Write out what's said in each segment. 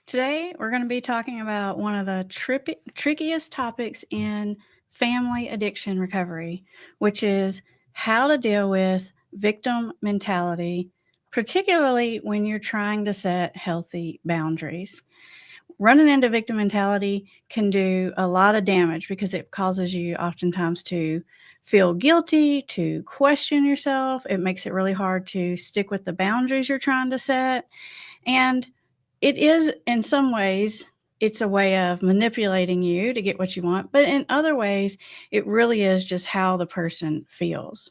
Today, we're going to be talking about one of the trickiest topics in family addiction recovery, which is how to deal with victim mentality, particularly when you're trying to set healthy boundaries. Running into victim mentality can do a lot of damage because it causes you oftentimes to feel guilty, to question yourself. It makes it really hard to stick with the boundaries you're trying to set. And it is, in some ways, it's a way of manipulating you to get what you want, but in other ways, it really is just how the person feels.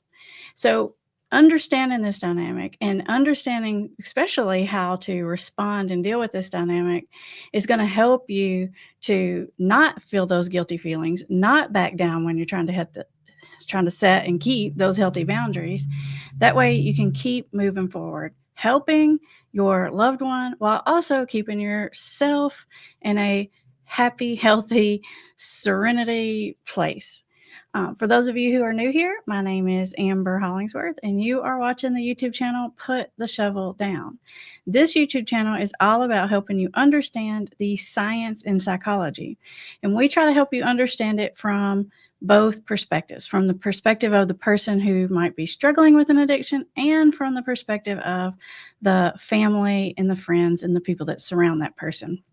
So, understanding this dynamic and understanding, especially how to respond and deal with this dynamic, is going to help you to not feel those guilty feelings, not back down when you're trying to set and keep those healthy boundaries. That way, you can keep moving forward, helping your loved one while also keeping yourself in a happy, healthy, serenity place. For those of you who are new here, my name is Amber Hollingsworth, and you are watching the YouTube channel Put the Shovel Down. This YouTube channel is all about helping you understand the science in psychology, and we try to help you understand it from both perspectives, from the perspective of the person who might be struggling with an addiction and from the perspective of the family and the friends and the people that surround that person,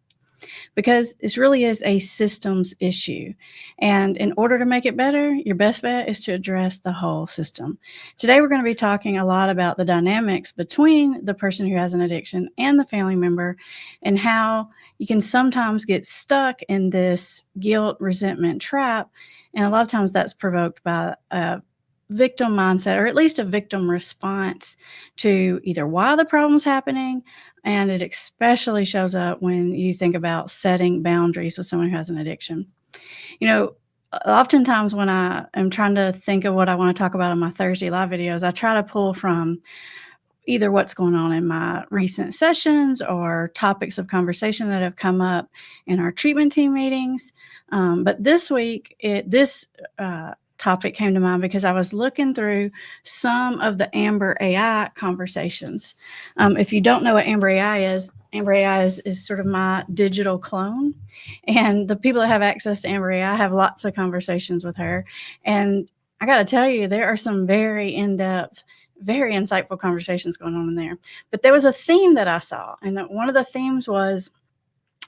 because this really is a systems issue. And in order to make it better, your best bet is to address the whole system. Today, we're going to be talking a lot about the dynamics between the person who has an addiction and the family member, and how you can sometimes get stuck in this guilt, resentment trap. And a lot of times that's provoked by a victim mindset, or at least a victim response to either why the problem's happening. And it especially shows up when you think about setting boundaries with someone who has an addiction. You know, oftentimes when I am trying to think of what I want to talk about in my Thursday live videos, I try to pull from either what's going on in my recent sessions or topics of conversation that have come up in our treatment team meetings. But this week, this topic came to mind because I was looking through some of the Amber AI conversations. If you don't know what Amber AI is sort of my digital clone. And the people that have access to Amber AI have lots of conversations with her. And I got to tell you, there are some very in-depth, very insightful conversations going on in there. But there was a theme that I saw, and one of the themes was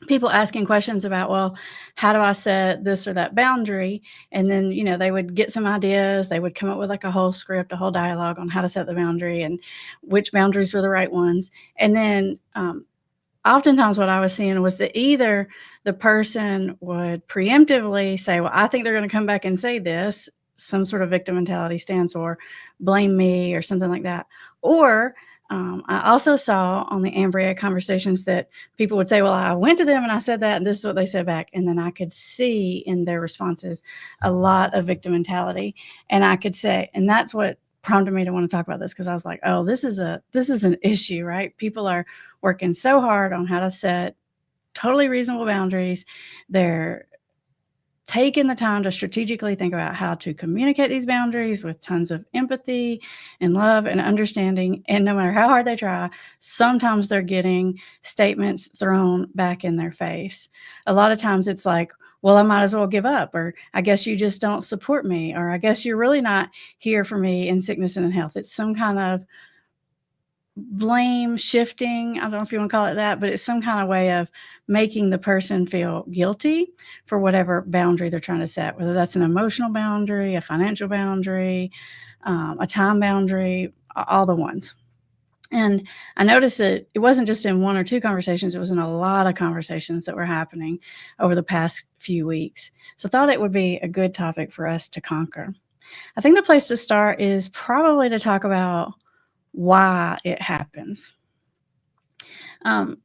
people asking questions about, well, how do I set this or that boundary? And then, they would get some ideas. They would come up with like a whole script, a whole dialogue on how to set the boundary and which boundaries were the right ones. And then oftentimes what I was seeing was that either the person would preemptively say, well, I think they're going to come back and say this, some sort of victim mentality stance, or blame me or something like that. Or I also saw on the Amber AI conversations that people would say, well, I went to them and I said that, and this is what they said back. And then I could see in their responses a lot of victim mentality. And I could say, and that's what prompted me to want to talk about this, because I was like, oh, this is an issue, right? People are working so hard on how to set totally reasonable boundaries. They're taking the time to strategically think about how to communicate these boundaries with tons of empathy and love and understanding. And no matter how hard they try, sometimes they're getting statements thrown back in their face. A lot of times it's like, well, I might as well give up, or I guess you just don't support me, or I guess you're really not here for me in sickness and in health. It's some kind of blame shifting. I don't know if you want to call it that, but it's some kind of way of making the person feel guilty for whatever boundary they're trying to set, whether that's an emotional boundary, a financial boundary, a time boundary, all the ones. And I noticed that it wasn't just in one or two conversations, it was in a lot of conversations that were happening over the past few weeks. So I thought it would be a good topic for us to conquer. I think the place to start is probably to talk about why it happens.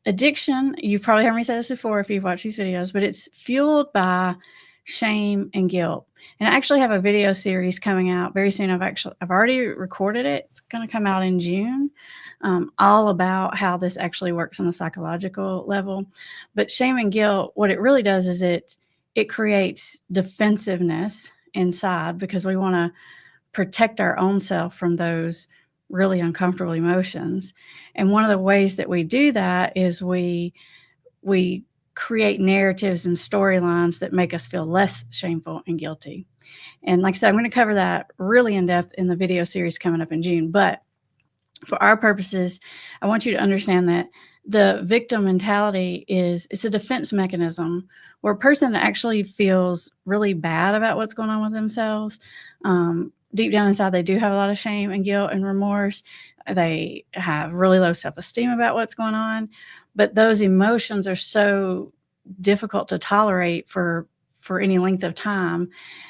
Addiction, you've probably heard me say this before if you've watched these videos, but it's fueled by shame and guilt. And I actually have a video series coming out very soon. I've already recorded it. It's going to come out in June, all about how this actually works on a psychological level. But shame and guilt, what it really does is it creates defensiveness inside, because we want to protect our own self from those really uncomfortable emotions. And one of the ways that we do that is we we create narratives and storylines that make us feel less shameful and guilty. And like I said, I'm going to cover that really in depth in the video series coming up in June. But for our purposes, I want you to understand that the victim mentality it's a defense mechanism where a person actually feels really bad about what's going on with themselves. Deep down inside, they do have a lot of shame and guilt and remorse. They have really low self-esteem about what's going on, but those emotions are so difficult to tolerate for any length of time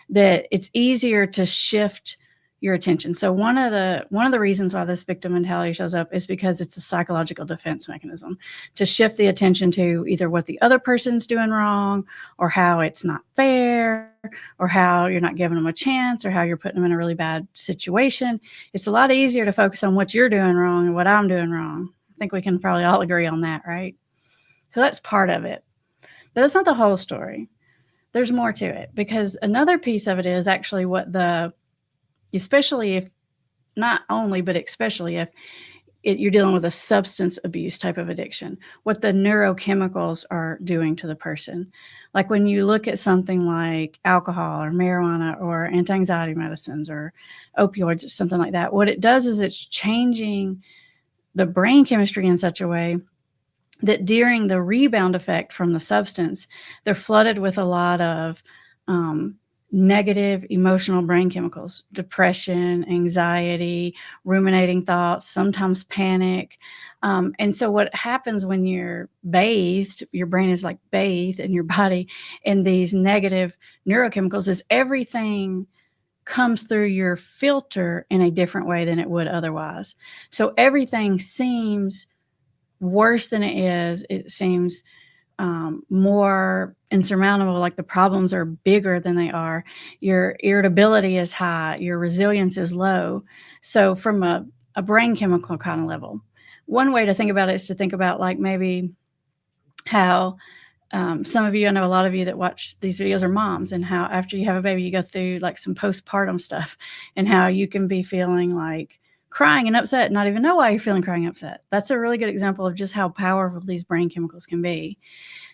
that it's easier to shift your attention. So one of the reasons why this victim mentality shows up is because it's a psychological defense mechanism to shift the attention to either what the other person's doing wrong, or how it's not fair, or how you're not giving them a chance, or how you're putting them in a really bad situation. It's a lot easier to focus on what you're doing wrong and what I'm doing wrong. I think we can probably all agree on that, right? So that's part of it. But that's not the whole story. There's more to it, because another piece of it is actually especially if, not only, but especially if you're dealing with a substance abuse type of addiction, what the neurochemicals are doing to the person. Like when you look at something like alcohol or marijuana or anti-anxiety medicines or opioids or something like that, what it does is it's changing the brain chemistry in such a way that during the rebound effect from the substance, they're flooded with a lot of negative emotional brain chemicals, depression, anxiety, ruminating thoughts, sometimes panic. And so what happens when you're bathed, your brain is like bathed in your body in these negative neurochemicals, is everything comes through your filter in a different way than it would otherwise. So everything seems worse than it is. It seems more insurmountable, like the problems are bigger than they are. Your irritability is high, your resilience is low. So from a brain chemical kind of level, one way to think about it is to think about like maybe how some of you, I know a lot of you that watch these videos are moms, and how after you have a baby, you go through like some postpartum stuff, and how you can be feeling like crying and upset and not even know why you're feeling crying and upset. That's a really good example of just how powerful these brain chemicals can be.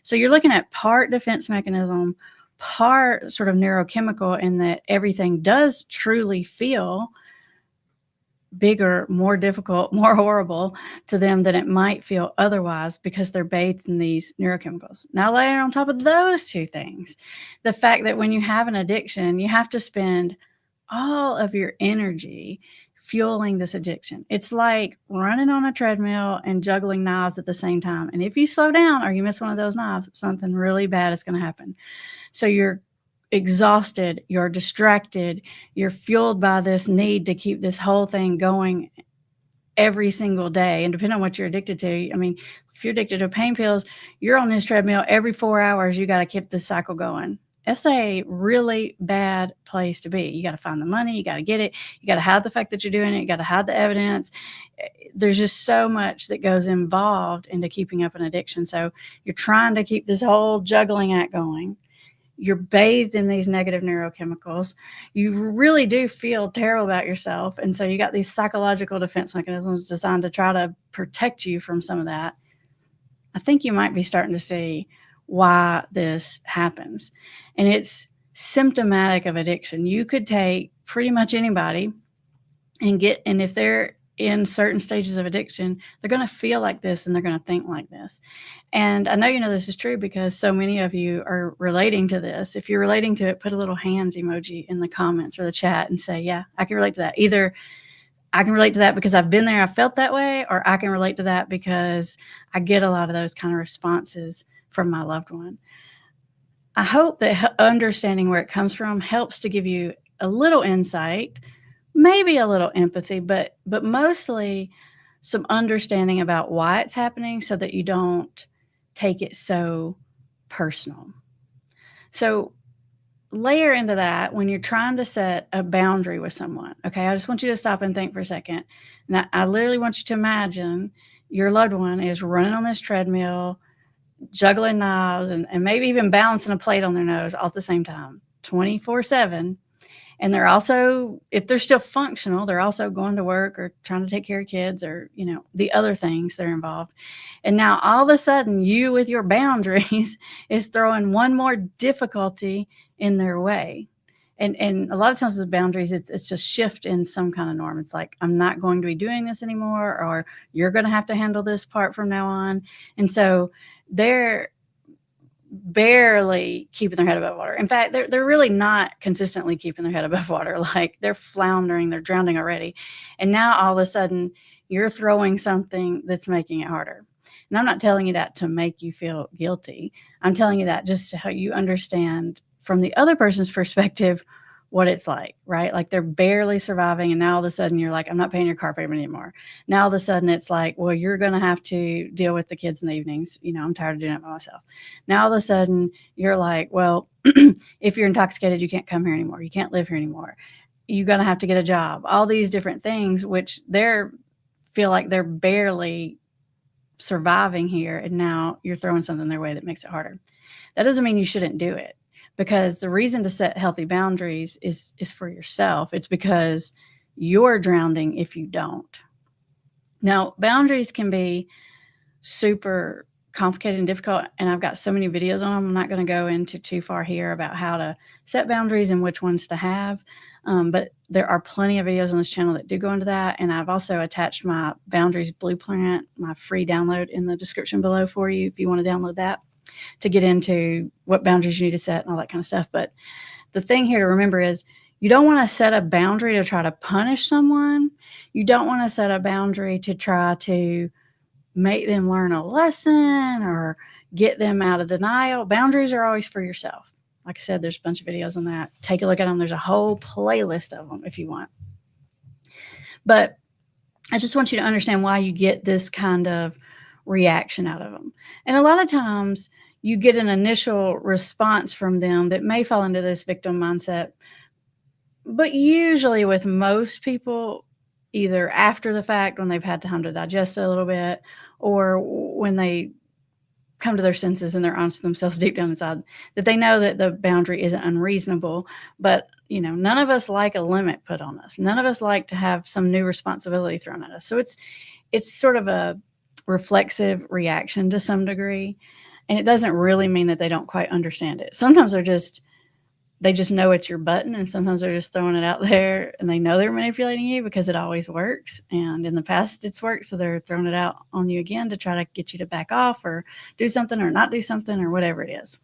So you're looking at part defense mechanism, part sort of neurochemical, in that everything does truly feel bigger, more difficult, more horrible to them than it might feel otherwise, because they're bathed in these neurochemicals. Now, layer on top of those two things, the fact that when you have an addiction, you have to spend all of your energy fueling this addiction. It's like running on a treadmill and juggling knives at the same time. And if you slow down or you miss one of those knives, something really bad is going to happen. So you're exhausted, you're distracted, you're fueled by this need to keep this whole thing going every single day. And depending on what you're addicted to, I mean, if you're addicted to pain pills, you're on this treadmill every 4 hours. You got to keep this cycle going. It's a really bad place to be. You got to find the money. You got to get it. You got to hide the fact that you're doing it. You got to hide the evidence. There's just so much that goes involved into keeping up an addiction. So you're trying to keep this whole juggling act going. You're bathed in these negative neurochemicals. You really do feel terrible about yourself. And so you got these psychological defense mechanisms designed to try to protect you from some of that. I think you might be starting to see why this happens. And it's symptomatic of addiction. You could take pretty much anybody and if they're in certain stages of addiction, they're going to feel like this and they're going to think like this. And I know you know this is true because so many of you are relating to this. If you're relating to it, put a little hands emoji in the comments or the chat and say, yeah, I can relate to that. Either I can relate to that because I've been there, I felt that way, or I can relate to that because I get a lot of those kind of responses from my loved one. I hope that understanding where it comes from helps to give you a little insight, maybe a little empathy, but mostly some understanding about why it's happening so that you don't take it so personal. So layer into that when you're trying to set a boundary with someone. Okay, I just want you to stop and think for a second. And I literally want you to imagine your loved one is running on this treadmill, juggling knives, and maybe even balancing a plate on their nose all at the same time, 24/7. And they're also, if they're still functional, they're also going to work or trying to take care of kids or, the other things that are involved. And now all of a sudden, you with your boundaries is throwing one more difficulty in their way. And a lot of times with boundaries, it's just shift in some kind of norm. It's like, I'm not going to be doing this anymore, or you're going to have to handle this part from now on. And so they're barely keeping their head above water. In fact, they're really not consistently keeping their head above water. Like, they're floundering, they're drowning already. And now all of a sudden you're throwing something that's making it harder. And I'm not telling you that to make you feel guilty. I'm telling you that just to help you understand from the other person's perspective what it's like, right? Like, they're barely surviving, and now all of a sudden you're like, I'm not paying your car payment anymore. Now all of a sudden it's like, well, you're going to have to deal with the kids in the evenings. I'm tired of doing it by myself. Now all of a sudden you're like, well, if you're intoxicated, you can't come here anymore. You can't live here anymore. You're going to have to get a job. All these different things, which feel like they're barely surviving here, and now you're throwing something their way that makes it harder. That doesn't mean you shouldn't do it, because the reason to set healthy boundaries is for yourself. It's because you're drowning if you don't. Now, boundaries can be super complicated and difficult, and I've got so many videos on them. I'm not going to go into too far here about how to set boundaries and which ones to have. But there are plenty of videos on this channel that do go into that. And I've also attached my boundaries blueprint, my free download, in the description below for you if you want to download that, to get into what boundaries you need to set and all that kind of stuff. But the thing here to remember is, you don't want to set a boundary to try to punish someone. You don't want to set a boundary to try to make them learn a lesson or get them out of denial. Boundaries are always for yourself. Like I said, there's a bunch of videos on that. Take a look at them. There's a whole playlist of them if you want. But I just want you to understand why you get this kind of reaction out of them. And a lot of times you get an initial response from them that may fall into this victim mindset. But usually with most people, either after the fact, when they've had time to digest it a little bit, or when they come to their senses and they're honest with themselves deep down inside, that they know that the boundary isn't unreasonable. But none of us like a limit put on us. None of us like to have some new responsibility thrown at us. So it's sort of a reflexive reaction to some degree, and it doesn't really mean that they don't quite understand it. Sometimes they just know it's your button, and sometimes they're just throwing it out there, and they know they're manipulating you because it always works. And in the past it's worked, so they're throwing it out on you again to try to get you to back off or do something or not do something or whatever it is.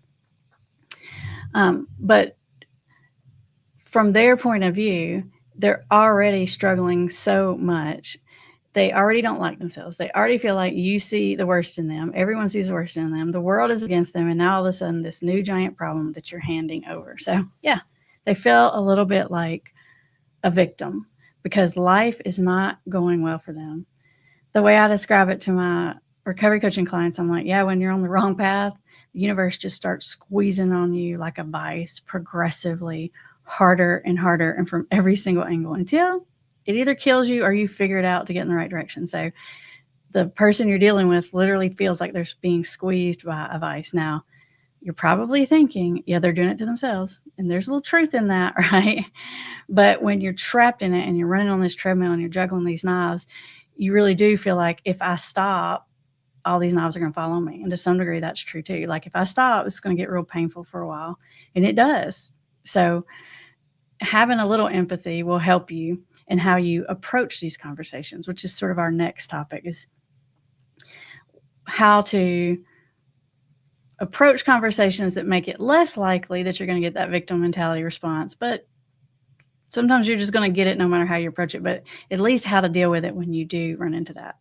But from their point of view, they're already struggling so much. They already don't like themselves. They already feel like you see the worst in them. Everyone sees the worst in them. The world is against them. And now all of a sudden, this new giant problem that you're handing over. So yeah, they feel a little bit like a victim because life is not going well for them. The way I describe it to my recovery coaching clients, I'm like, yeah, when you're on the wrong path, the universe just starts squeezing on you like a vice, progressively harder and harder, and from every single angle, until it either kills you or you figure it out to get in the right direction. So the person you're dealing with literally feels like they're being squeezed by a vice. Now, you're probably thinking, yeah, they're doing it to themselves. And there's a little truth in that, right? But when you're trapped in it and you're running on this treadmill and you're juggling these knives, you really do feel like, if I stop, all these knives are going to fall on me. And to some degree, that's true too. Like, if I stop, it's going to get real painful for a while. And it does. So having a little empathy will help you in how you approach these conversations, which is sort of our next topic, is how to approach conversations that make it less likely that you're going to get that victim mentality response. But sometimes you're just going to get it no matter how you approach it, but at least how to deal with it when you do run into that.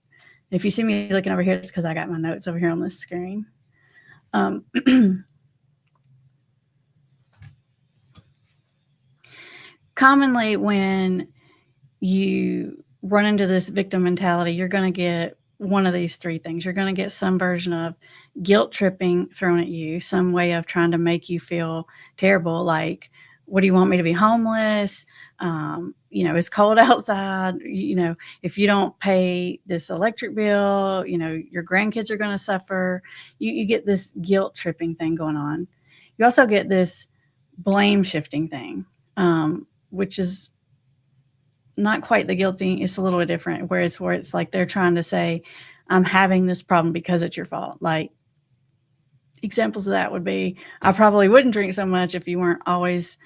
And if you see me looking over here, it's because I got my notes over here on this screen. Commonly, when you run into this victim mentality, you're going to get one of these three things. You're going to get some version of guilt tripping thrown at you, some way of trying to make you feel terrible. Like, what do you want me to be homeless? It's cold outside. If you don't pay this electric bill, your grandkids are going to suffer. You get this guilt tripping thing going on. You also get this blame shifting thing. which is not quite the guilting. It's a little bit different, where it's like they're trying to say, I'm having this problem because it's your fault. Like, examples of that would be, I probably wouldn't drink so much if you weren't always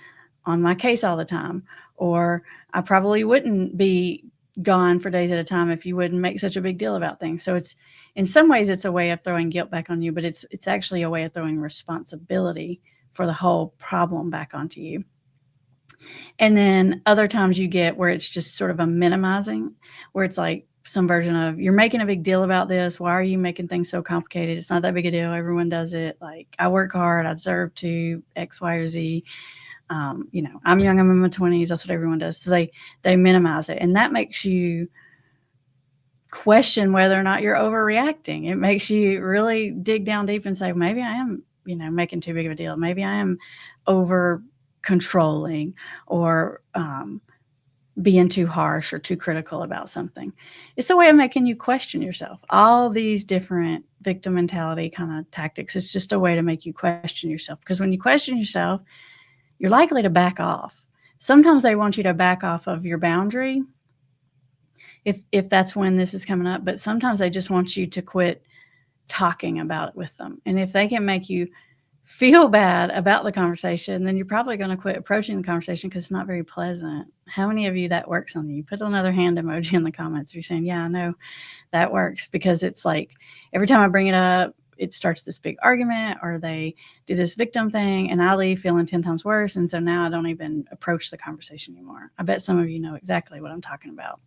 on my case all the time. Or I probably wouldn't be gone for days at a time if you wouldn't make such a big deal about things. So it's, in some ways, it's a way of throwing guilt back on you, but it's actually a way of throwing responsibility for the whole problem back onto you. And then other times you get where it's just sort of a minimizing, where it's like some version of, you're making a big deal about this. Why are you making things so complicated? It's not that big a deal. Everyone does it. Like, I work hard. I deserve to X, Y, or Z. I'm young. I'm in my 20s. That's what everyone does. So they minimize it. And that makes you question whether or not you're overreacting. It makes you really dig down deep and say, maybe I am, making too big of a deal. Maybe I am over controlling, or being too harsh or too critical about something. It's a way of making you question yourself. All these different victim mentality kind of tactics, it's just a way to make you question yourself. Because when you question yourself, you're likely to back off. Sometimes they want you to back off of your boundary, if that's when this is coming up. But sometimes they just want you to quit talking about it with them. And if they can make you feel bad about the conversation, then you're probably going to quit approaching the conversation, because it's not very pleasant. How many of you that works on you? Put another hand emoji in the comments if you're saying, yeah, I know that works, because it's like every time I bring it up, it starts this big argument, or they do this victim thing, and I leave feeling 10 times worse. And so now I don't even approach the conversation anymore. I bet some of you know exactly what I'm talking about.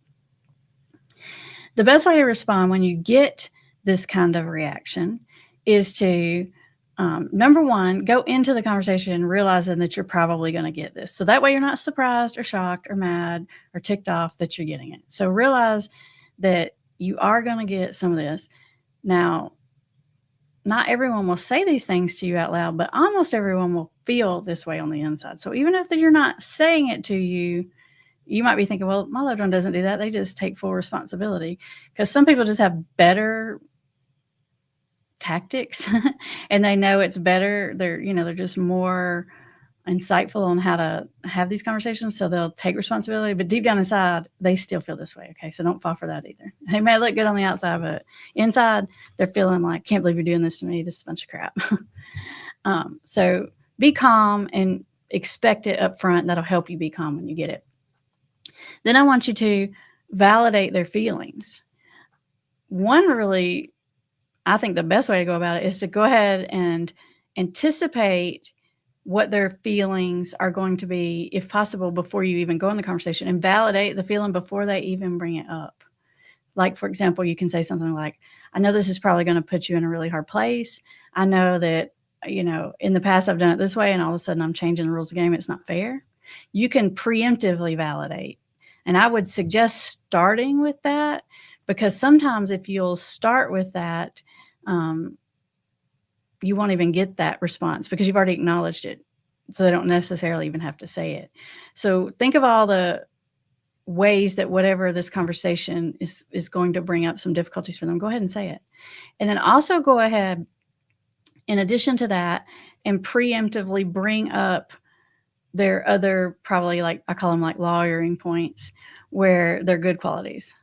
The best way to respond when you get this kind of reaction is to, number one, go into the conversation realizing that you're probably going to get this. So that way you're not surprised or shocked or mad or ticked off that you're getting it. So realize that you are going to get some of this. Now, not everyone will say these things to you out loud, but almost everyone will feel this way on the inside. So even if you're not saying it to you, you might be thinking, well, my loved one doesn't do that. They just take full responsibility. Because some people just have better tactics and they know it's better. They're just more insightful on how to have these conversations. So they'll take responsibility, but deep down inside, they still feel this way. Okay. So don't fall for that either. They may look good on the outside, but inside they're feeling like, can't believe you're doing this to me. This is a bunch of crap. So be calm and expect it up front. That'll help you be calm when you get it. Then I want you to validate their feelings. I think the best way to go about it is to go ahead and anticipate what their feelings are going to be, if possible, before you even go in the conversation, and validate the feeling before they even bring it up. Like, for example, you can say something like, I know this is probably going to put you in a really hard place. I know that, in the past I've done it this way, and all of a sudden I'm changing the rules of the game. It's not fair. You can preemptively validate. And I would suggest starting with that, because sometimes if you'll start with that, you won't even get that response because you've already acknowledged it. So they don't necessarily even have to say it. So think of all the ways that whatever this conversation is going to bring up some difficulties for them. Go ahead and say it. And then also go ahead, in addition to that, and preemptively bring up their other, probably, like I call them, like lawyering points, where they're good qualities.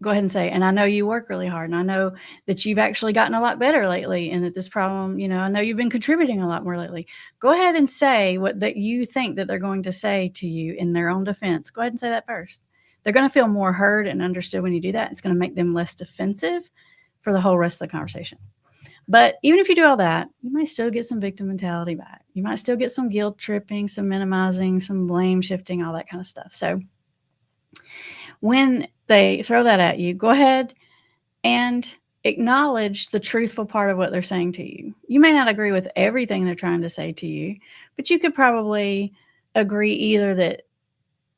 Go ahead and say, and I know you work really hard, and I know that you've actually gotten a lot better lately, and that this problem, I know you've been contributing a lot more lately. Go ahead and say what that you think that they're going to say to you in their own defense. Go ahead and say that first. They're going to feel more heard and understood when you do that. It's going to make them less defensive for the whole rest of the conversation. But even if you do all that, you might still get some victim mentality back. You might still get some guilt tripping, some minimizing, some blame shifting, all that kind of stuff. So when they throw that at you, go ahead and acknowledge the truthful part of what they're saying to you. You may not agree with everything they're trying to say to you, but you could probably agree either that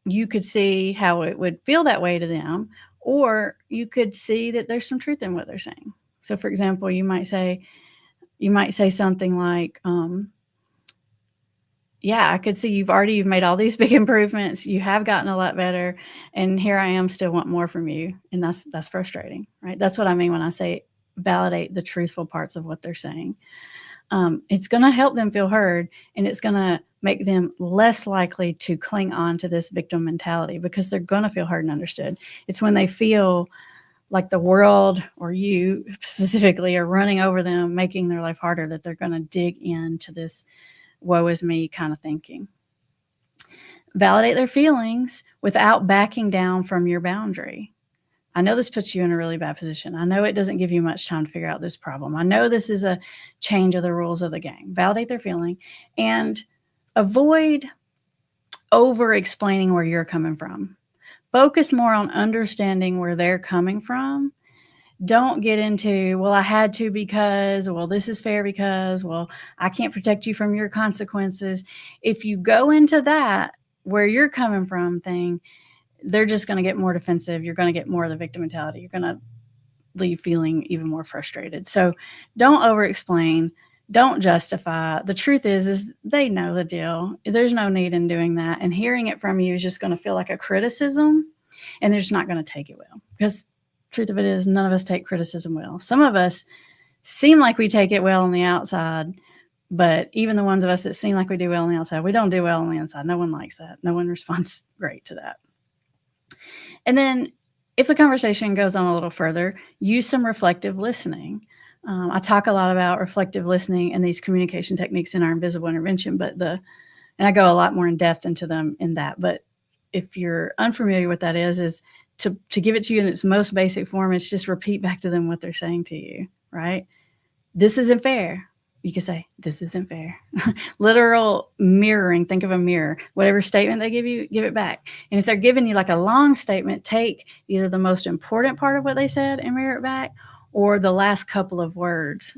you could see how it would feel that way to them, or you could see that there's some truth in what they're saying. So, for example, you might say something like, yeah, I could see you've made all these big improvements. You have gotten a lot better, and here I am still want more from you. And that's frustrating, right? That's what I mean when I say validate the truthful parts of what they're saying. it's going to help them feel heard, and it's going to make them less likely to cling on to this victim mentality because they're going to feel heard and understood. It's when they feel like the world, or you specifically, are running over them, making their life harder, that they're going to dig into this woe is me kind of thinking. Validate their feelings without backing down from your boundary. I know this puts you in a really bad position. I know it doesn't give you much time to figure out this problem. I know this is a change of the rules of the game. Validate their feeling and avoid over explaining where you're coming from. Focus more on understanding where they're coming from. Don't get into, well, I had to because, well, this is fair because, well, I can't protect you from your consequences. If you go into that, where you're coming from thing, they're just going to get more defensive. You're going to get more of the victim mentality. You're going to leave feeling even more frustrated. So don't over explain. Don't justify. The truth is they know the deal. There's no need in doing that. And hearing it from you is just going to feel like a criticism, and they're just not going to take it well. Because truth of it is, none of us take criticism well. Some of us seem like we take it well on the outside, but even the ones of us that seem like we do well on the outside, we don't do well on the inside. No one likes that. No one responds great to that. And then if the conversation goes on a little further, use some reflective listening. I talk a lot about reflective listening and these communication techniques in our invisible intervention, and I go a lot more in depth into them in that. But if you're unfamiliar with that is to give it to you in its most basic form, it's just repeat back to them what they're saying to you, right? This isn't fair. You can say, this isn't fair. Literal mirroring. Think of a mirror. Whatever statement they give you, give it back. And if they're giving you like a long statement, take either the most important part of what they said and mirror it back, or the last couple of words.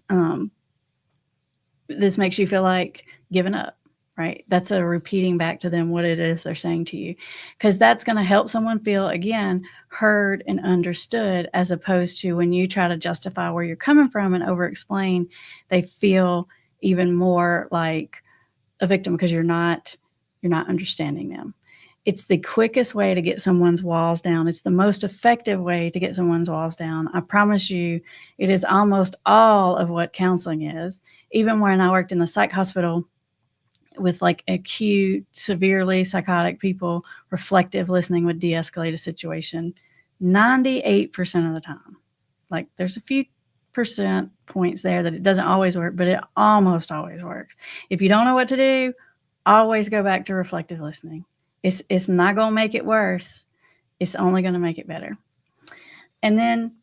This makes you feel like giving up, right? That's a repeating back to them what it is they're saying to you, because that's going to help someone feel, again, heard and understood, as opposed to when you try to justify where you're coming from and over explain, they feel even more like a victim because you're not understanding them. It's the quickest way to get someone's walls down. It's the most effective way to get someone's walls down. I promise you, it is almost all of what counseling is. Even when I worked in the psych hospital with like acute, severely psychotic people, reflective listening would de-escalate a situation 98% of the time. Like there's a few percent points there that it doesn't always work, but it almost always works. If you don't know what to do, always go back to reflective listening. It's not going to make it worse. It's only going to make it better. And then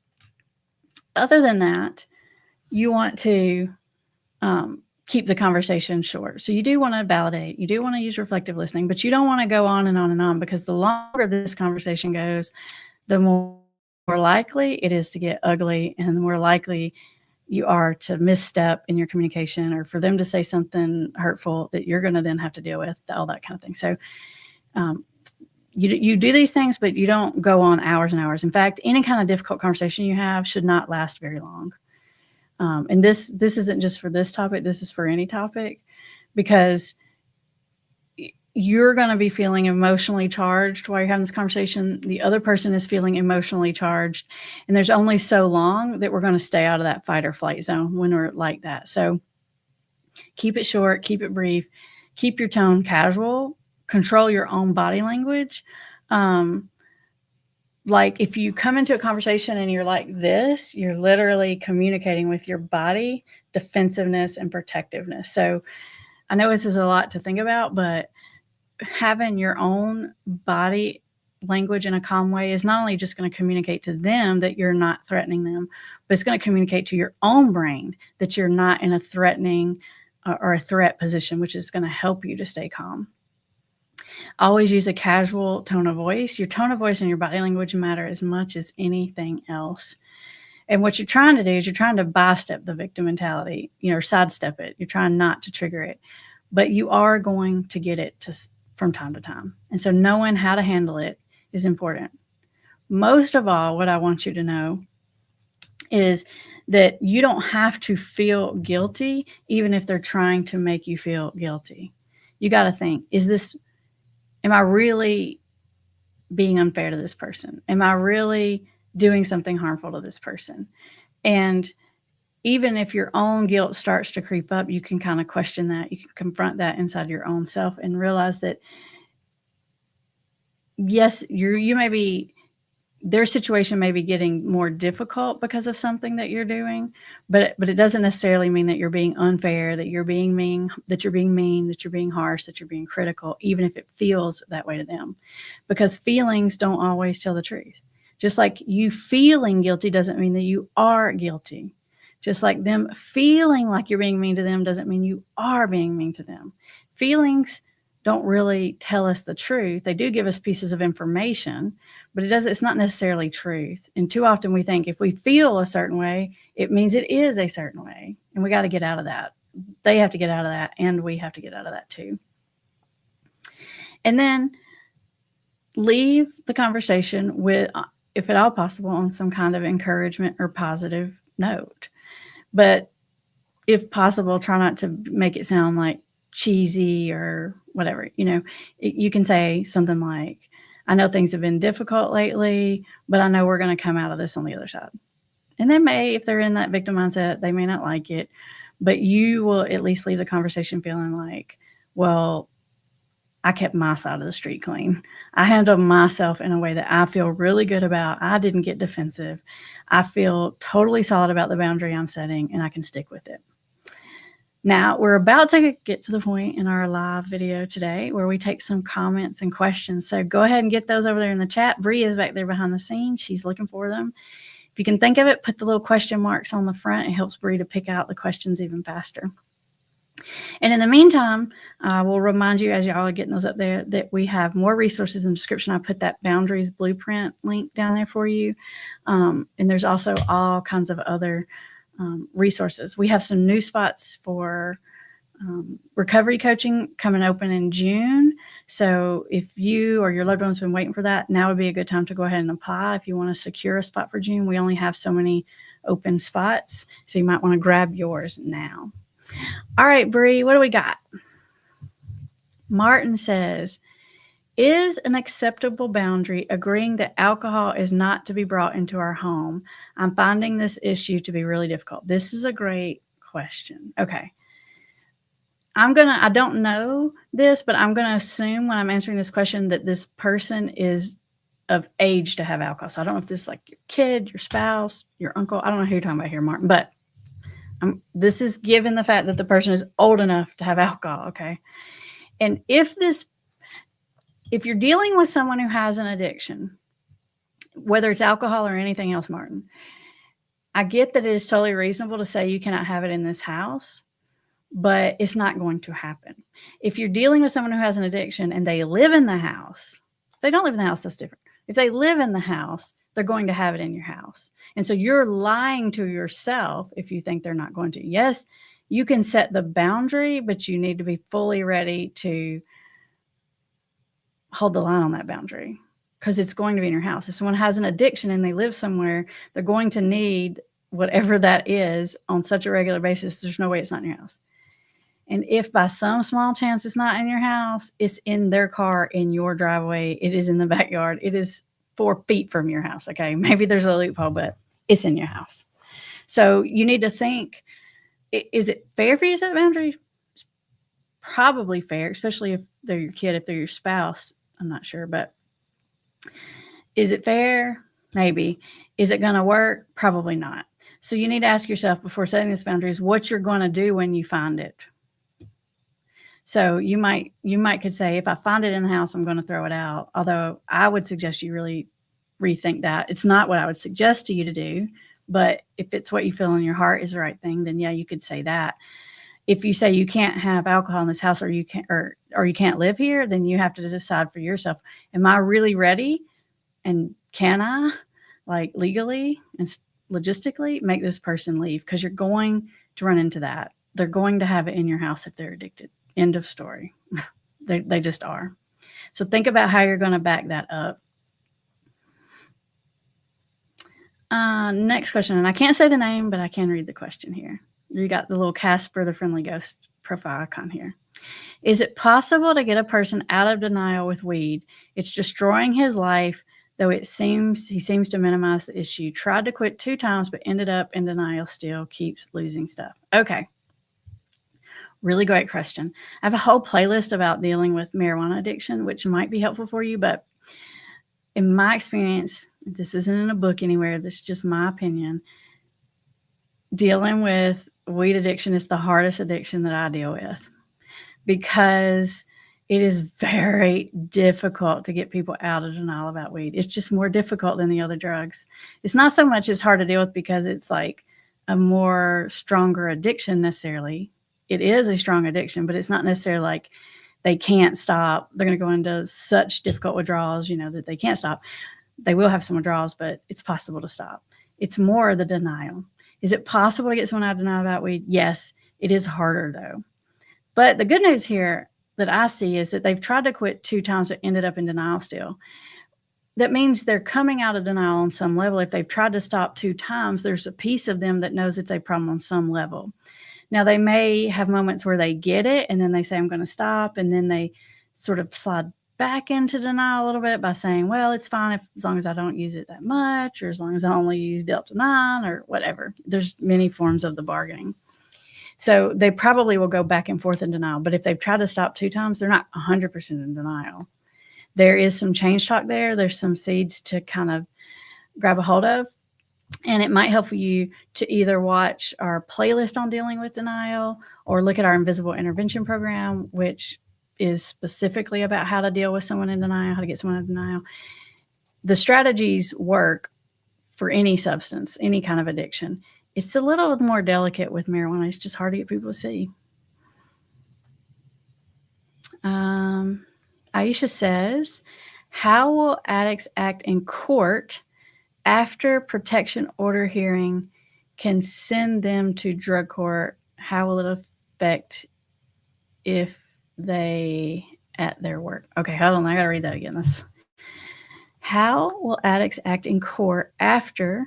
other than that, you want to keep the conversation short. So you do want to validate, you do want to use reflective listening, but you don't want to go on and on and on, because the longer this conversation goes, the more likely it is to get ugly, and the more likely you are to misstep in your communication, or for them to say something hurtful that you're going to then have to deal with, all that kind of thing. So you do these things, but you don't go on hours and hours. In fact, any kind of difficult conversation you have should not last very long. And this isn't just for this topic. This is for any topic, because you're going to be feeling emotionally charged while you're having this conversation. The other person is feeling emotionally charged. And there's only so long that we're going to stay out of that fight or flight zone when we're like that. So keep it short, keep it brief, keep your tone casual, control your own body language. Like if you come into a conversation and you're like this, you're literally communicating with your body defensiveness and protectiveness. So I know this is a lot to think about, but having your own body language in a calm way is not only just going to communicate to them that you're not threatening them, but it's going to communicate to your own brain that you're not in a threatening or a threat position, which is going to help you to stay calm. Always use a casual tone of voice. Your tone of voice and your body language matter as much as anything else. And what you're trying to do is you're trying to bystep the victim mentality, or sidestep it. You're trying not to trigger it, but you are going to get it from time to time. And so knowing how to handle it is important. Most of all, what I want you to know is that you don't have to feel guilty, even if they're trying to make you feel guilty. You got to think, am I really being unfair to this person? Am I really doing something harmful to this person? And even if your own guilt starts to creep up, you can kind of question that. You can confront that inside your own self and realize that, yes, you may be, their situation may be getting more difficult because of something that you're doing, but it doesn't necessarily mean that you're being unfair, that you're being mean, that you're being harsh, that you're being critical, even if it feels that way to them, because feelings don't always tell the truth. Just like you feeling guilty doesn't mean that you are guilty. Just like them feeling like you're being mean to them doesn't mean you are being mean to them. Feelings don't really tell us the truth. They do give us pieces of information, but it's not necessarily truth. And too often we think if we feel a certain way, it means it is a certain way. And we got to get out of that. They have to get out of that, and we have to get out of that too. And then leave the conversation with, if at all possible, on some kind of encouragement or positive note. But if possible, try not to make it sound like cheesy or whatever. You can say something like, I know things have been difficult lately, but I know we're going to come out of this on the other side. And they may, if they're in that victim mindset, they may not like it, but you will at least leave the conversation feeling like, well, I kept my side of the street clean. I handled myself in a way that I feel really good about. I didn't get defensive. I feel totally solid about the boundary I'm setting, and I can stick with it. Now, we're about to get to the point in our live video today where we take some comments and questions. So go ahead and get those over there in the chat. Bree is back there behind the scenes. She's looking for them. If you can think of it, put the little question marks on the front. It helps Bree to pick out the questions even faster. And in the meantime, I will remind you, as y'all are getting those up there, that we have more resources in the description. I put that Boundaries Blueprint link down there for you. And there's also all kinds of other resources. We have some new spots for recovery coaching coming open in June. So if you or your loved one's been waiting for that, now would be a good time to go ahead and apply. If you want to secure a spot for June, we only have so many open spots, so you might want to grab yours now. All right, Bree, what do we got? Martin says, is an acceptable boundary agreeing that alcohol is not to be brought into our home? I'm finding this issue to be really difficult. This is a great question. Okay. I don't know this, but I'm going to assume when I'm answering this question that this person is of age to have alcohol. So I don't know if this is like your kid, your spouse, your uncle. I don't know who you're talking about here, Martin, but this is given the fact that the person is old enough to have alcohol, okay? And if you're dealing with someone who has an addiction, whether it's alcohol or anything else, Martin, I get that it is totally reasonable to say you cannot have it in this house, but it's not going to happen. If you're dealing with someone who has an addiction and they live in the house, if they don't live in the house, that's different. If they live in the house, they're going to have it in your house. And so you're lying to yourself if you think they're not going to. Yes, you can set the boundary, but you need to be fully ready to hold the line on that boundary because it's going to be in your house. If someone has an addiction and they live somewhere, they're going to need whatever that is on such a regular basis. There's no way it's not in your house. And if by some small chance it's not in your house, it's in their car, in your driveway, it is in the backyard, it is 4 feet from your house, okay? Maybe there's a loophole, but it's in your house. So you need to think, is it fair for you to set a boundary? It's probably fair, especially if they're your kid, if they're your spouse. I'm not sure, but is it fair? Maybe. Is it going to work? Probably not. So you need to ask yourself before setting this boundaries, what you're going to do when you find it. So you might could say, if I find it in the house, I'm going to throw it out. Although I would suggest you really rethink that. It's not what I would suggest to you to do, but if it's what you feel in your heart is the right thing, then yeah, you could say that. If you say you can't have alcohol in this house or you can't live here, then you have to decide for yourself, am I really ready? And can I, like, legally and logistically make this person leave? Because you're going to run into that. They're going to have it in your house if they're addicted. End of story. They just are. So think about how you're going to back that up. Next question, and I can't say the name, but I can read the question here. You got the little Casper, the friendly ghost profile icon here. Is it possible to get a person out of denial with weed? It's destroying his life. though he seems to minimize the issue. Tried to quit 2 times, but ended up in denial still, keeps losing stuff. Okay. Really great question. I have a whole playlist about dealing with marijuana addiction, which might be helpful for you, but in my experience, this isn't in a book anywhere, this is just my opinion. Dealing with weed addiction is the hardest addiction that I deal with because it is very difficult to get people out of denial about weed. It's just more difficult than the other drugs. It's not so much it's hard to deal with because it's like a more stronger addiction necessarily. It is a strong addiction, but it's not necessarily like they can't stop. They're going to go into such difficult withdrawals, that they can't stop. They will have some withdrawals, but it's possible to stop. It's more the denial. Is it possible to get someone out of denial about weed? Yes. It is harder though. But the good news here that I see is that they've tried to quit 2 times but ended up in denial still. That means they're coming out of denial on some level. If they've tried to stop 2 times, there's a piece of them that knows it's a problem on some level. Now, they may have moments where they get it and then they say, I'm going to stop. And then they sort of slide back into denial a little bit by saying, well, it's fine as long as I don't use it that much, or as long as I only use Delta 9 or whatever. There's many forms of the bargaining. So they probably will go back and forth in denial. But if they've tried to stop 2 times, they're not 100% in denial. There is some change talk there. There's some seeds to kind of grab a hold of. And it might help for you to either watch our playlist on dealing with denial or look at our Invisible Intervention Program, which is specifically about how to deal with someone in denial, how to get someone out of denial. The strategies work for any substance, any kind of addiction. It's a little more delicate with marijuana. It's just hard to get people to see. Aisha says, how will addicts act in court after protection order hearing can send them to drug court? How will it affect if they at their work? Okay, hold on. I got to read that again. How will addicts act in court after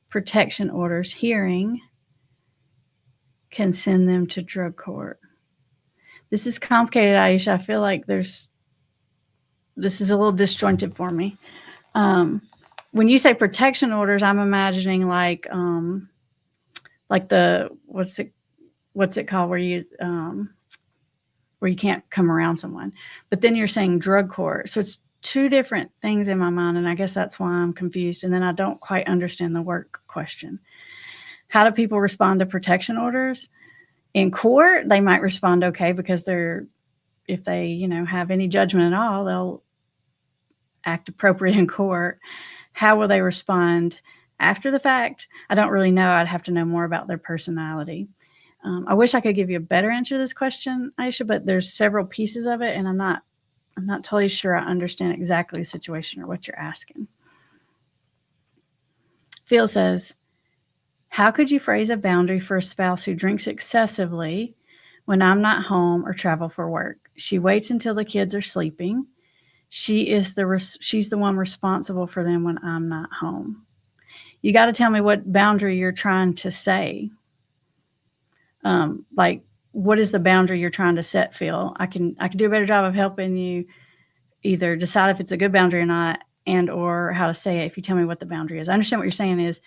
protection orders hearing can send them to drug court? This is complicated, Aisha. I feel like this is a little disjointed for me. When you say protection orders, I'm imagining like the what's it called where you can't come around someone, but then you're saying drug court. So it's 2 different things in my mind, and I guess that's why I'm confused. And then I don't quite understand the work question. How do people respond to protection orders? In court, they might respond okay because if they have any judgment at all, they'll act appropriate in court. How will they respond after the fact? I don't really know. I'd have to know more about their personality. I wish I could give you a better answer to this question, Aisha, but there's several pieces of it, and I'm not totally sure I understand exactly the situation or what you're asking. Phil says, how could you phrase a boundary for a spouse who drinks excessively when I'm not home or travel for work? She waits until the kids are sleeping. She's the one responsible for them when I'm not home. You got to tell me what boundary you're trying to say. Like, what is the boundary you're trying to set, Phil? I can do a better job of helping you either decide if it's a good boundary or not, and or how to say it if you tell me what the boundary is. I understand what you're saying is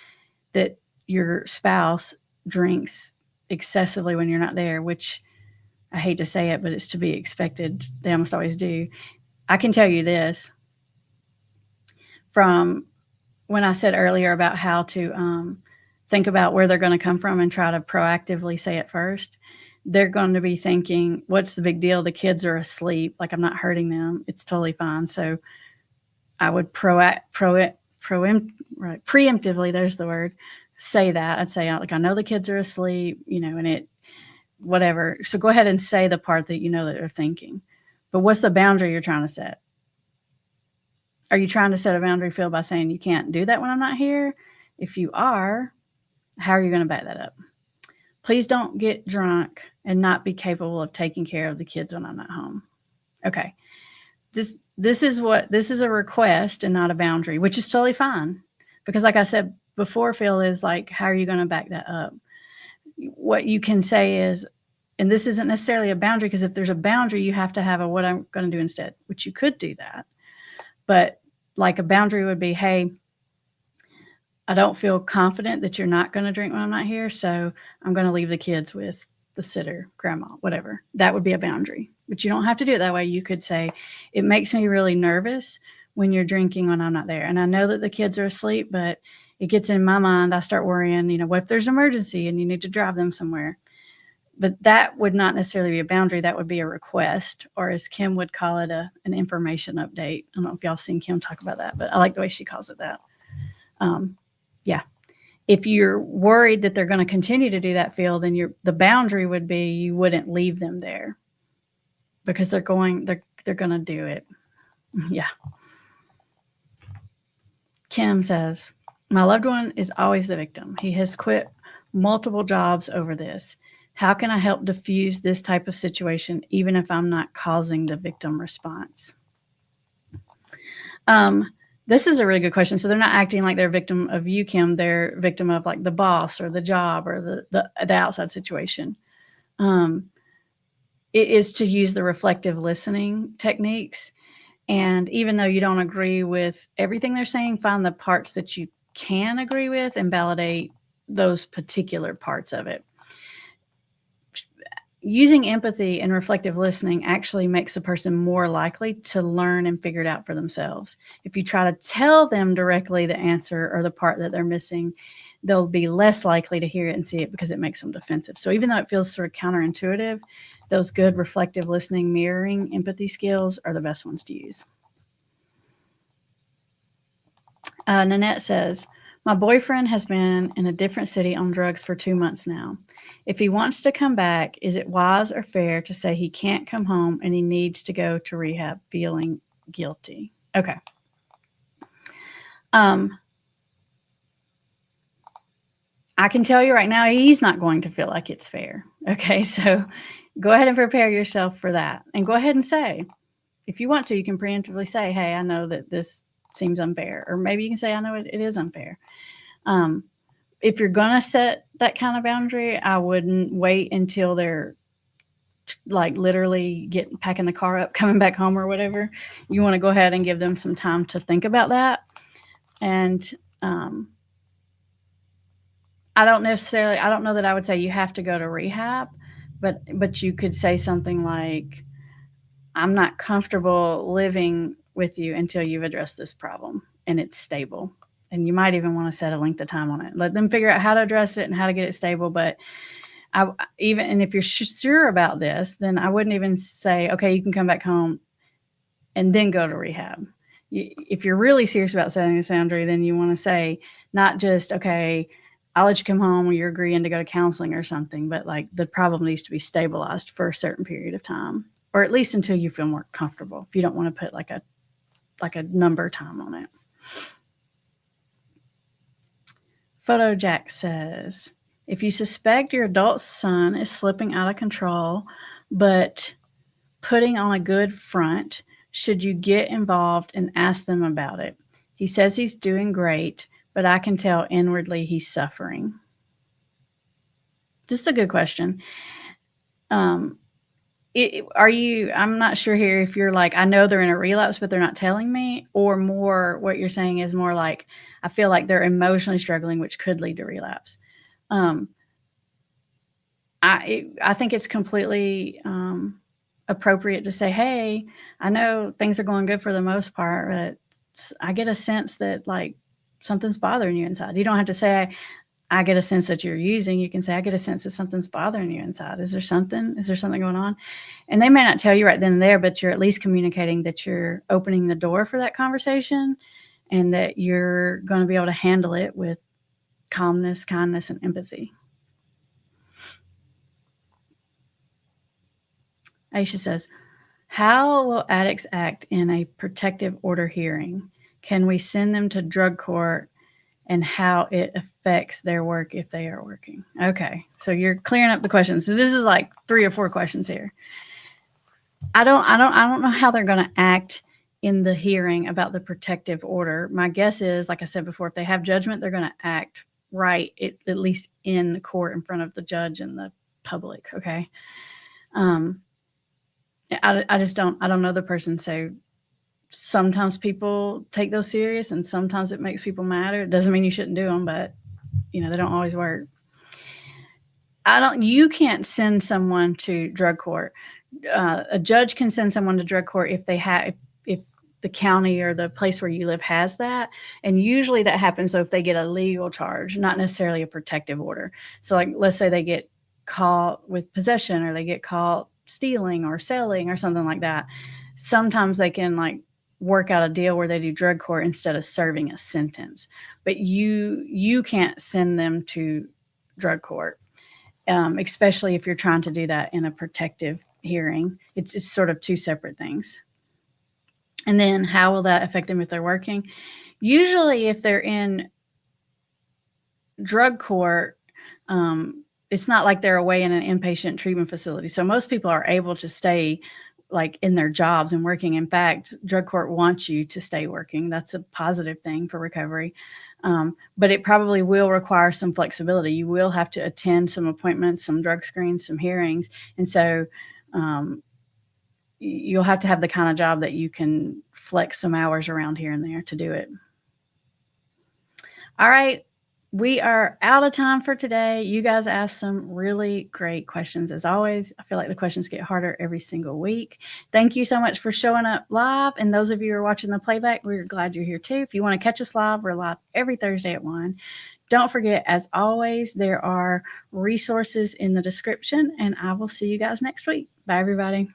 that your spouse drinks excessively when you're not there, which I hate to say it, but it's to be expected. They almost always do. I can tell you this from when I said earlier about how to think about where they're going to come from and try to proactively say it first. They're going to be thinking, what's the big deal? The kids are asleep. Like, I'm not hurting them. It's totally fine. So I would preemptively, there's the word, say that. I'd say, like, I know the kids are asleep, and whatever. So go ahead and say the part that that they're thinking. But what's the boundary you're trying to set? Are you trying to set a boundary, Phil, by saying you can't do that when I'm not here? If you are, how are you going to back that up? Please don't get drunk and not be capable of taking care of the kids when I'm not home. Okay. This is a request and not a boundary, which is totally fine. Because like I said before, Phil, is like, how are you going to back that up? What you can say is, and this isn't necessarily a boundary, because if there's a boundary, you have to have a what I'm going to do instead, which you could do that. But like a boundary would be, hey, I don't feel confident that you're not going to drink when I'm not here, so I'm going to leave the kids with the sitter, grandma, whatever. That would be a boundary. But you don't have to do it that way. You could say, it makes me really nervous when you're drinking when I'm not there. And I know that the kids are asleep, but it gets in my mind. I start worrying, what if there's an emergency and you need to drive them somewhere? But that would not necessarily be a boundary. That would be a request, or as Kim would call it, an information update. I don't know if y'all seen Kim talk about that, but I like the way she calls it that. Yeah. If you're worried that they're going to continue to do that, Phil, then the boundary would be you wouldn't leave them there because they're going to do it. Yeah. Kim says, my loved one is always the victim. He has quit multiple jobs over this. How can I help diffuse this type of situation, even if I'm not causing the victim response? This is a really good question. So they're not acting like they're a victim of you, Kim. They're a victim of like the boss or the job or the outside situation. It is to use the reflective listening techniques. And even though you don't agree with everything they're saying, find the parts that you can agree with and validate those particular parts of it. Using empathy and reflective listening actually makes a person more likely to learn and figure it out for themselves. If you try to tell them directly the answer or the part that they're missing, they'll be less likely to hear it and see it because it makes them defensive. So even though it feels sort of counterintuitive, those good reflective listening, mirroring, empathy skills are the best ones to use. Nanette says, my boyfriend has been in a different city on drugs for 2 months now. If he wants to come back, is it wise or fair to say he can't come home and he needs to go to rehab feeling guilty? Okay. I can tell you right now, he's not going to feel like it's fair. Okay, so go ahead and prepare yourself for that. And go ahead and say, if you want to, you can preemptively say, hey, I know that this seems unfair. Or maybe you can say, I know it is unfair. If you're going to set that kind of boundary, I wouldn't wait until they're like literally packing the car up, coming back home or whatever. You want to go ahead and give them some time to think about that. And I don't know that I would say you have to go to rehab, but you could say something like, I'm not comfortable living with you until you've addressed this problem and it's stable. And you might even want to set a length of time on it. Let them figure out how to address it and how to get it stable. But and if you're sure about this, then I wouldn't even say, okay, you can come back home and then go to rehab. If you're really serious about setting this boundary, then you want to say not just, okay, I'll let you come home when you're agreeing to go to counseling or something, but like the problem needs to be stabilized for a certain period of time, or at least until you feel more comfortable. If you don't want to put like a number time on it. Photo Jack says, if you suspect your adult son is slipping out of control, but putting on a good front, should you get involved and ask them about it? He says he's doing great, but I can tell inwardly he's suffering. This is a good question. I'm not sure here if you're like, I know they're in a relapse, but they're not telling me, or more what you're saying is more like, I feel like they're emotionally struggling, which could lead to relapse. I think it's completely appropriate to say, hey, I know things are going good for the most part, but I get a sense that like something's bothering you inside. You don't have to say, I get a sense that you're using. You can say, I get a sense that something's bothering you inside. Is there something going on? And they may not tell you right then and there, but you're at least communicating that you're opening the door for that conversation and that you're going to be able to handle it with calmness, kindness, and empathy. Aisha says, how will addicts act in a protective order hearing? Can we send them to drug court, and how it affects their work if they are working? Okay, so you're clearing up the questions. So this is like 3 or 4 questions here. I don't know how they're going to act in the hearing about the protective order. My guess is, like I said before, if they have judgment, they're going to act right, at least in the court in front of the judge and the public. Okay. I don't know the person, so sometimes people take those serious, and sometimes it makes people madder. It doesn't mean you shouldn't do them, but they don't always work. You can't send someone to drug court. A judge can send someone to drug court if if the county or the place where you live has that. And usually that happens if they get a legal charge, not necessarily a protective order. So like, let's say they get caught with possession, or they get caught stealing or selling or something like that. Sometimes they can like work out a deal where they do drug court instead of serving a sentence. But you can't send them to drug court, especially if you're trying to do that in a protective hearing. It's sort of two separate things. And then how will that affect them if they're working? Usually if they're in drug court, it's not like they're away in an inpatient treatment facility. So most people are able to stay like in their jobs and working. In fact, drug court wants you to stay working. That's a positive thing for recovery. But it probably will require some flexibility. You will have to attend some appointments, some drug screens, some hearings. And so you'll have to have the kind of job that you can flex some hours around here and there to do it. All right. We are out of time for today. You guys asked some really great questions as always. I feel like the questions get harder every single week. Thank you so much for showing up live. And those of you who are watching the playback, we're glad you're here too. If you want to catch us live, we're live every Thursday at 1. Don't forget, as always, there are resources in the description, and I will see you guys next week. Bye, everybody.